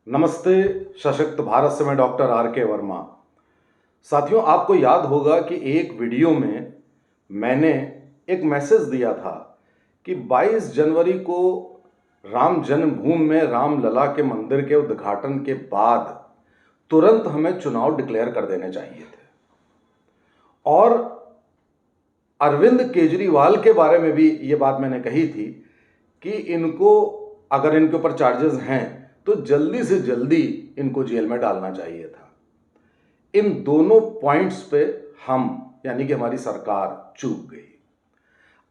नमस्ते। सशक्त भारत से मैं डॉक्टर आर के वर्मा। साथियों, आपको याद होगा कि एक वीडियो में मैंने एक मैसेज दिया था कि 22 जनवरी को राम जन्मभूमि में रामलला के मंदिर के उद्घाटन के बाद तुरंत हमें चुनाव डिक्लेयर कर देने चाहिए थे। और अरविंद केजरीवाल के बारे में भी ये बात मैंने कही थी कि इनको, अगर इनके ऊपर चार्जेस हैं तो जल्दी से जल्दी इनको जेल में डालना चाहिए था। इन दोनों पॉइंट्स पे हम, यानी कि हमारी सरकार, चूक गई।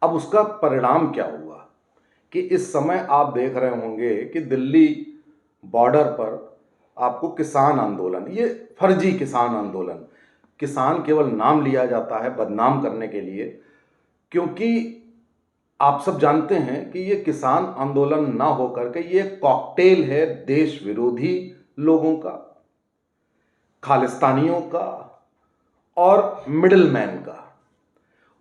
अब उसका परिणाम क्या हुआ कि इस समय आप देख रहे होंगे कि दिल्ली बॉर्डर पर आपको किसान आंदोलन, ये फर्जी किसान आंदोलन, किसान केवल नाम लिया जाता है बदनाम करने के लिए, क्योंकि आप सब जानते हैं कि ये किसान आंदोलन ना होकर के ये कॉकटेल है देश विरोधी लोगों का, खालिस्तानियों का और मिडिलमैन का।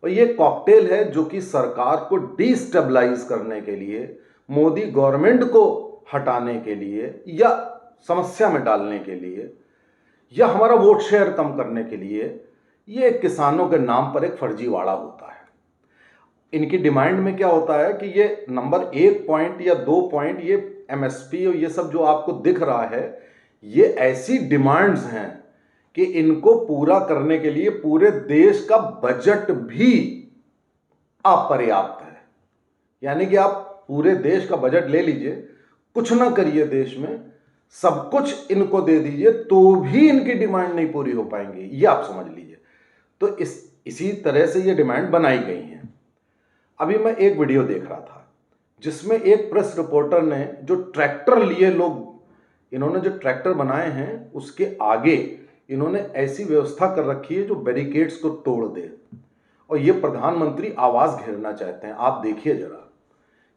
और ये कॉकटेल है जो कि सरकार को डिस्टेबलाइज करने के लिए, मोदी गवर्नमेंट को हटाने के लिए, या समस्या में डालने के लिए, या हमारा वोट शेयर कम करने के लिए, ये किसानों के नाम पर एक फर्जीवाड़ा होता है। इनकी डिमांड में क्या होता है कि ये नंबर 1 पॉइंट या 2 पॉइंट, ये एमएसपी और ये सब जो आपको दिख रहा है, ये ऐसी डिमांड्स हैं कि इनको पूरा करने के लिए पूरे देश का बजट भी अपर्याप्त है। यानी कि आप पूरे देश का बजट ले लीजिए, कुछ ना करिए देश में, सब कुछ इनको दे दीजिए, तो भी इनकी डिमांड नहीं पूरी हो पाएंगी, ये आप समझ लीजिए। तो इसी तरह से ये डिमांड बनाई गई हैं। अभी मैं एक वीडियो देख रहा था जिसमें एक प्रेस रिपोर्टर ने जो ट्रैक्टर लिए लोग, इन्होंने जो ट्रैक्टर बनाए हैं उसके आगे इन्होंने ऐसी व्यवस्था कर रखी है जो बैरिकेड्स को तोड़ दे, और ये प्रधानमंत्री आवास घेरना चाहते हैं। आप देखिए जरा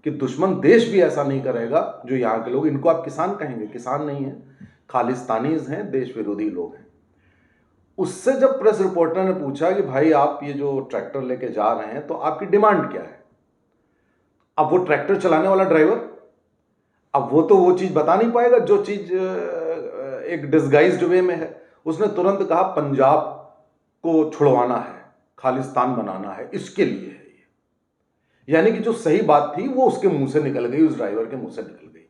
कि दुश्मन देश भी ऐसा नहीं करेगा जो यहाँ के लोग, इनको आप किसान कहेंगे, किसान नहीं है, खालिस्तानीज हैं, देश विरोधी लोग हैं। उससे जब प्रेस रिपोर्टर ने पूछा कि भाई आप ये जो ट्रैक्टर लेके जा रहे हैं तो आपकी डिमांड क्या है, अब वो ट्रैक्टर चलाने वाला ड्राइवर, अब वो तो वो चीज बता नहीं पाएगा जो चीज एक डिस्गाइज्ड वे में है। उसने तुरंत कहा पंजाब को छुड़वाना है, खालिस्तान बनाना है, इसके लिए है ये। यानी कि जो सही बात थी वो उसके मुंह से निकल गई, उस ड्राइवर के मुंह से निकल गई।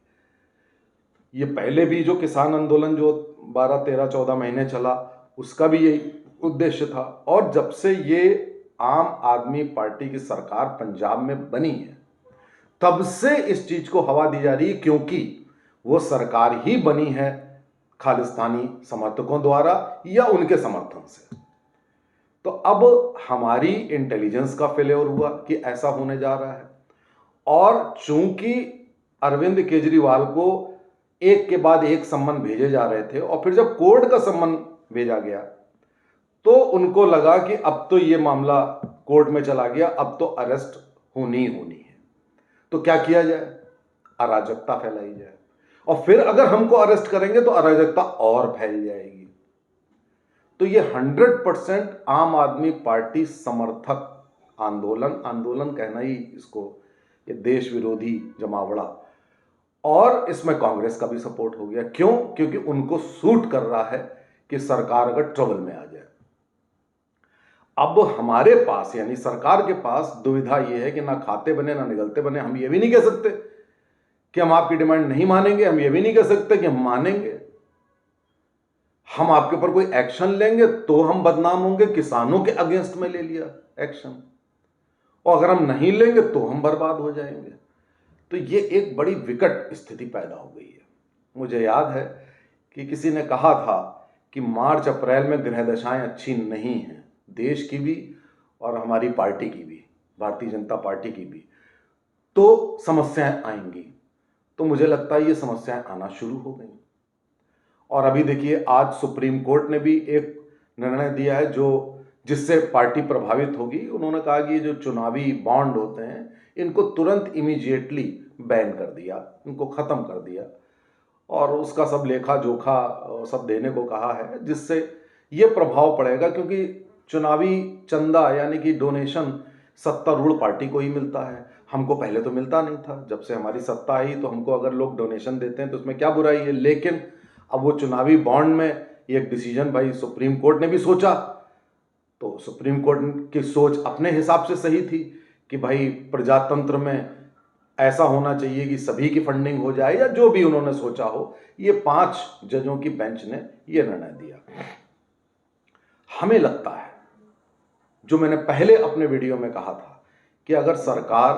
ये पहले भी जो किसान आंदोलन जो 12, 13, 14 महीने चला, उसका भी यही उद्देश्य था। और जब से ये आम आदमी पार्टी की सरकार पंजाब में बनी है, तब से इस चीज को हवा दी जा रही है, क्योंकि वो सरकार ही बनी है खालिस्तानी समर्थकों द्वारा या उनके समर्थन से। तो अब हमारी इंटेलिजेंस का फेलियर हुआ कि ऐसा होने जा रहा है। और चूंकि अरविंद केजरीवाल को एक के बाद एक सम्मन भेजे जा रहे थे, और फिर जब कोर्ट का सम्मन भेजा गया तो उनको लगा कि अब तो ये मामला कोर्ट में चला गया, अब तो अरेस्ट होनी ही होनी है। तो क्या किया जाए, अराजकता फैलाई जाए, और फिर अगर हमको अरेस्ट करेंगे तो अराजकता और फैल जाएगी। तो ये 100% आम आदमी पार्टी समर्थक आंदोलन, आंदोलन कहना ही इसको, ये देश विरोधी जमावड़ा, और इसमें कांग्रेस का भी सपोर्ट हो गया। क्यों? क्योंकि उनको सूट कर रहा है कि सरकार अगर ट्रबल में आ जाए। अब हमारे पास, यानी सरकार के पास, दुविधा यह है कि ना खाते बने ना निगलते बने। हम ये भी नहीं कह सकते कि हम आपकी डिमांड नहीं मानेंगे, हम ये भी नहीं कह सकते कि हम मानेंगे। हम आपके ऊपर कोई एक्शन लेंगे तो हम बदनाम होंगे, किसानों के अगेंस्ट में ले लिया एक्शन, और अगर हम नहीं लेंगे तो हम बर्बाद हो जाएंगे। तो ये एक बड़ी विकट स्थिति पैदा हो गई है। मुझे याद है कि किसी ने कहा था कि मार्च अप्रैल में ग्रह दशाएं अच्छी नहीं हैं, देश की भी और हमारी पार्टी की भी, भारतीय जनता पार्टी की भी, तो समस्याएं आएंगी। तो मुझे लगता है ये समस्याएं आना शुरू हो गई। और अभी देखिए, आज सुप्रीम कोर्ट ने भी एक निर्णय दिया है जो, जिससे पार्टी प्रभावित होगी। उन्होंने कहा कि ये जो चुनावी बॉन्ड होते हैं इनको तुरंत इमीडिएटली बैन कर दिया, इनको खत्म कर दिया, और उसका सब लेखा जोखा सब देने को कहा है, जिससे ये प्रभाव पड़ेगा। क्योंकि चुनावी चंदा यानी कि डोनेशन सत्तारूढ़ पार्टी को ही मिलता है, हमको पहले तो मिलता नहीं था। जब से हमारी सत्ता आई तो हमको अगर लोग डोनेशन देते हैं तो उसमें क्या बुराई है, लेकिन अब वो चुनावी बॉन्ड में एक डिसीजन भाई सुप्रीम कोर्ट ने भी सोचा, तो सुप्रीम कोर्ट की सोच अपने हिसाब से सही थी कि भाई प्रजातंत्र में ऐसा होना चाहिए कि सभी की फंडिंग हो जाए, या जो भी उन्होंने सोचा हो। ये 5 जजों की बेंच ने ये निर्णय दिया। हमें लगता है, जो मैंने पहले अपने वीडियो में कहा था, कि अगर सरकार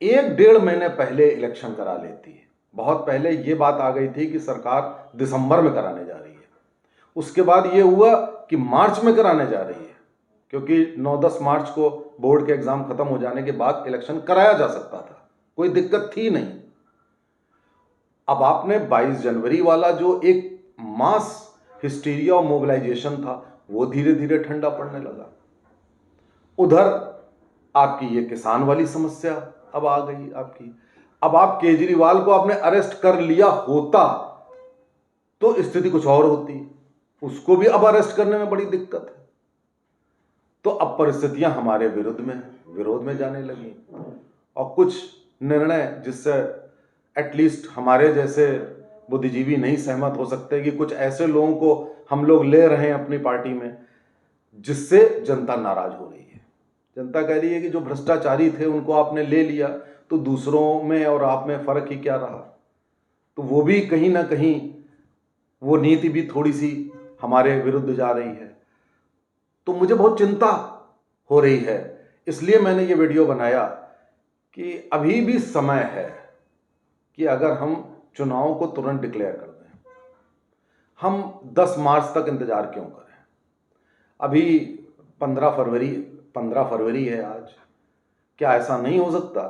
1-1.5 महीने पहले इलेक्शन करा लेती है, बहुत पहले ये बात आ गई थी कि सरकार दिसंबर में कराने जा रही है, उसके बाद ये हुआ कि मार्च में कराने जा रही है, क्योंकि 9-10 मार्च को बोर्ड के एग्जाम खत्म हो जाने के बाद इलेक्शन कराया जा सकता था, कोई दिक्कत थी नहीं। अब आपने 22 जनवरी वाला जो एक मास हिस्टीरिया और मोबिलाइजेशन था, वो धीरे धीरे ठंडा पड़ने लगा। उधर आपकी ये किसान वाली समस्या अब आ गई आपकी। अब आप केजरीवाल को आपने अरेस्ट कर लिया होता तो स्थिति कुछ और होती, उसको भी अब अरेस्ट करने में बड़ी दिक्कत है। तो अब परिस्थितियां हमारे विरोध में जाने लगी, और कुछ निर्णय जिससे एटलीस्ट हमारे जैसे बुद्धिजीवी नहीं सहमत हो सकते, कि कुछ ऐसे लोगों को हम लोग ले रहे हैं अपनी पार्टी में, जिससे जनता नाराज हो रही है। जनता कह रही है कि जो भ्रष्टाचारी थे उनको आपने ले लिया, तो दूसरों में और आप में फर्क ही क्या रहा। तो वो भी कहीं ना कहीं, वो नीति भी थोड़ी सी हमारे विरुद्ध जा रही है। तो मुझे बहुत चिंता हो रही है, इसलिए मैंने ये वीडियो बनाया कि अभी भी समय है कि अगर हम चुनाव को तुरंत डिक्लेयर कर दें। हम 10 मार्च तक इंतजार क्यों करें? अभी 15 फरवरी है आज। क्या ऐसा नहीं हो सकता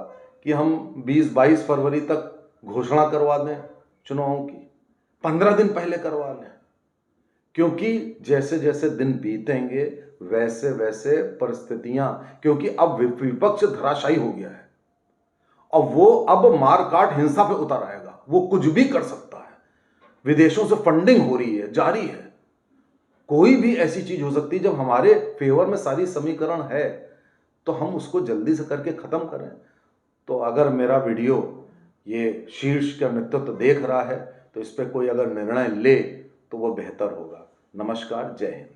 कि हम 20-22 फरवरी तक घोषणा करवा दें चुनावों की? 15 दिन पहले करवा लें, क्योंकि जैसे जैसे दिन बीतेंगे वैसे वैसे परिस्थितियां, क्योंकि अब विपक्ष धराशायी हो गया है और वो अब मारकाट हिंसा पे उतर आएगा। वो कुछ भी कर सकता है। विदेशों से फंडिंग हो रही है, जारी है, कोई भी ऐसी चीज हो सकती है। जब हमारे फेवर में सारी समीकरण है तो हम उसको जल्दी से करके खत्म करें। तो अगर मेरा वीडियो ये शीर्ष का नेतृत्व देख रहा है तो इस पर कोई अगर निर्णय ले तो वो बेहतर होगा। नमस्कार, जय हिंद।